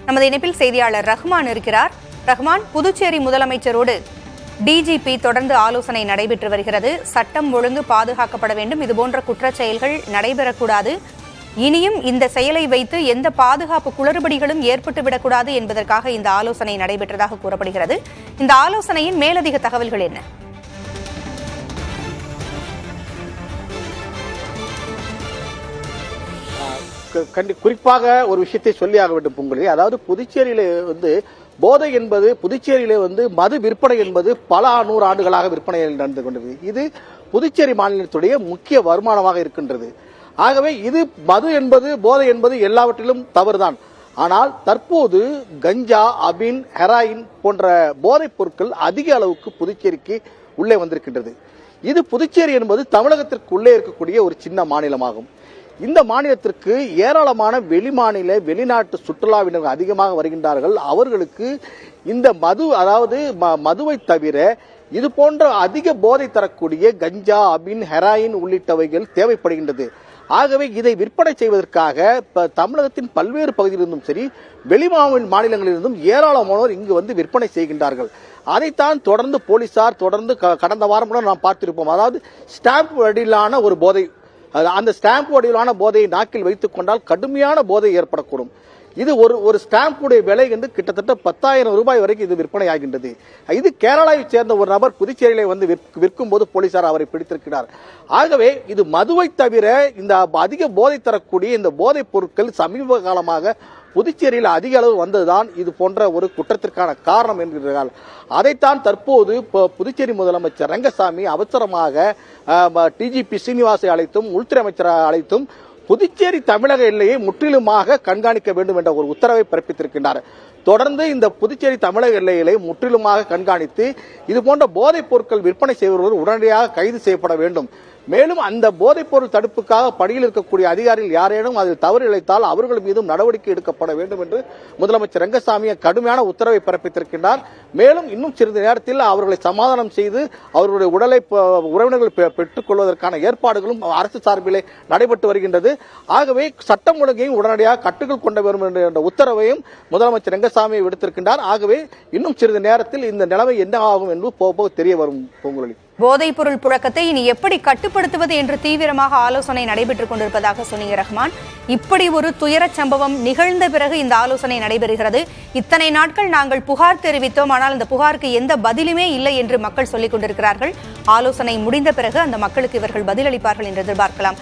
நமது இணைப்பில் செய்தியாளர் ரஹ்மான் இருக்கிறார். ரஹ்மான், புதுச்சேரி முதலமைச்சரோடு டிஜிபி தொடர்ந்து ஆலோசனை நடைபெற்று வருகிறது. சட்டம் ஒழுங்கு பாதுகாக்கப்பட வேண்டும், இதுபோன்ற குற்றச்செயல்கள் நடைபெறக்கூடாது, இனியும் இந்த செயலை வைத்து எந்த பாதுகாப்பு குளறுபடிகளும் ஏற்பட்டுவிடக்கூடாது என்பதற்காக இந்த ஆலோசனை நடைபெற்றதாக கூறப்படுகிறது. இந்த ஆலோசனையின் மேலதிக தகவல்கள் என்ன? குறிப்பாக ஒரு விஷயத்தை சொல்லியாக வேண்டும் பொங்கல். அதாவது புதுச்சேரியில போதை என்பது, புதுச்சேரியிலே மது விற்பனை என்பது பல 100 ஆண்டுகளாக விற்பனை நடந்து கொண்டது. இது புதுச்சேரி மாநிலத்துடைய முக்கிய வருமானமாக இருக்கின்றது. ஆகவே இது மது என்பது, போதை என்பது எல்லாவற்றிலும் தவறுதான். ஆனால் தற்போது கஞ்சா, அபின், ஹெராயின் போன்ற போதைப் பொருட்கள் அதிக அளவுக்கு புதுச்சேரிக்கு உள்ளே வந்திருக்கின்றது. இது புதுச்சேரி என்பது தமிழகத்திற்கு உள்ளே இருக்கக்கூடிய ஒரு சின்ன மாநிலமாகும். இந்த மாநிலத்திற்கு ஏராளமான வெளிமாநில, வெளிநாட்டு சுற்றுலாவினர்கள் அதிகமாக வருகின்றார்கள். அவர்களுக்கு இந்த மது, அதாவது மதுவை தவிர இது போன்ற அதிக போதை தரக்கூடிய கஞ்சா, அபின், ஹெராயின் உள்ளிட்டவைகள் தேவைப்படுகின்றது. ஆகவே இதை விற்பனை செய்வதற்காக தமிழகத்தின் பல்வேறு பகுதியிலிருந்தும் சரி, வெளி மாநிலங்களிலிருந்தும் ஏராளமானோர் இங்கு விற்பனை செய்கின்றார்கள். அதைத்தான் தொடர்ந்து போலீசார் கடந்த வாரம் கூட நாம் பார்த்திருப்போம். அதாவது ஸ்டாம்ப் வடிவிலான ஒரு போதை, அந்த ஸ்டாம்ப் வடிவிலான போதையை நாக்கில் வைத்துக் கொண்டால் கடுமையான போதை ஏற்படக்கூடும். இது ஒரு ஸ்டாம்புடைய விலை கிட்டத்தட்ட 10,000 ரூபாய் வரைக்கும் இது விற்பனை ஆகின்றது. இது கேரளாவை சேர்ந்த ஒரு நபர் புதுச்சேரியில விற்கும் போது போலீசார் அவரை பிடித்திருக்கிறார். ஆகவே இது மதுவை தவிர இந்த அதிக போதை தரக்கூடிய இந்த போதைப் பொருட்கள் சமீப காலமாக புதுச்சேரியில் அதிக அளவு வந்ததுதான் இது போன்ற ஒரு குற்றத்திற்கான காரணம் என்கிறார்கள். அதைத்தான் தற்போது புதுச்சேரி முதலமைச்சர் ரங்கசாமி அவசரமாக டிஜிபி சீனிவாசை அழைத்தும், உள்துறை அமைச்சரை அழைத்தும் புதுச்சேரி தமிழக எல்லையை முற்றிலுமாக கண்காணிக்க வேண்டும் என்ற ஒரு உத்தரவை பிறப்பித்திருக்கின்றார். தொடர்ந்து இந்த புதுச்சேரி தமிழக எல்லைகளை முற்றிலுமாக கண்காணித்து இது போன்ற போதைப் பொருட்கள் விற்பனை செய்பவர்கள் உடனடியாக கைது செய்யப்பட வேண்டும். மேலும் அந்த போதைப் பொருள் தடுப்புக்காக பணியில் இருக்கக்கூடிய அதிகாரிகள் யாரேனும் அதில் தவறு இழைத்தால் அவர்கள் மீதும் நடவடிக்கை எடுக்கப்பட வேண்டும் என்று முதலமைச்சர் ரங்கசாமி கடுமையான உத்தரவை பிறப்பித்திருக்கின்றார். மேலும் இன்னும் சிறிது நேரத்தில் அவர்களை சமாதானம் செய்து அவர்களுடைய உடலை உறவினர்கள் பெற்றுக் கொள்வதற்கான ஏற்பாடுகளும் அரசு சார்பிலே நடைபெற்று வருகின்றது. ஆகவே சட்டம் ஒழுங்கையும் உடனடியாக கட்டுக்குள் கொண்டு வரும் என்ற உத்தரவையும் முதலமைச்சர் ரங்கசாமி விடுத்திருக்கின்றார். ஆகவே இன்னும் சிறிது நேரத்தில் இந்த நிலைமை என்ன ஆகும் என்று போக தெரிய வரும். பொங்கலி, போதைப் பொருள் புழக்கத்தை இனி எப்படி கட்டுப்படுத்துவது என்று தீவிரமாக ஆலோசனை நடைபெற்றுக் கொண்டிருப்பதாக சொன்னீங்க ரஹ்மான். இப்படி ஒரு துயரச் சம்பவம் நிகழ்ந்த பிறகு இந்த ஆலோசனை நடைபெறுகிறது. இத்தனை நாட்கள் நாங்கள் புகார் தெரிவித்தோம், ஆனால் அந்த புகாருக்கு எந்த பதிலுமே இல்லை என்று மக்கள் சொல்லிக் கொண்டிருக்கிறார்கள். ஆலோசனை முடிந்த பிறகு அந்த மக்களுக்கு இவர்கள் பதிலளிப்பார்கள் என்று எதிர்பார்க்கலாம்.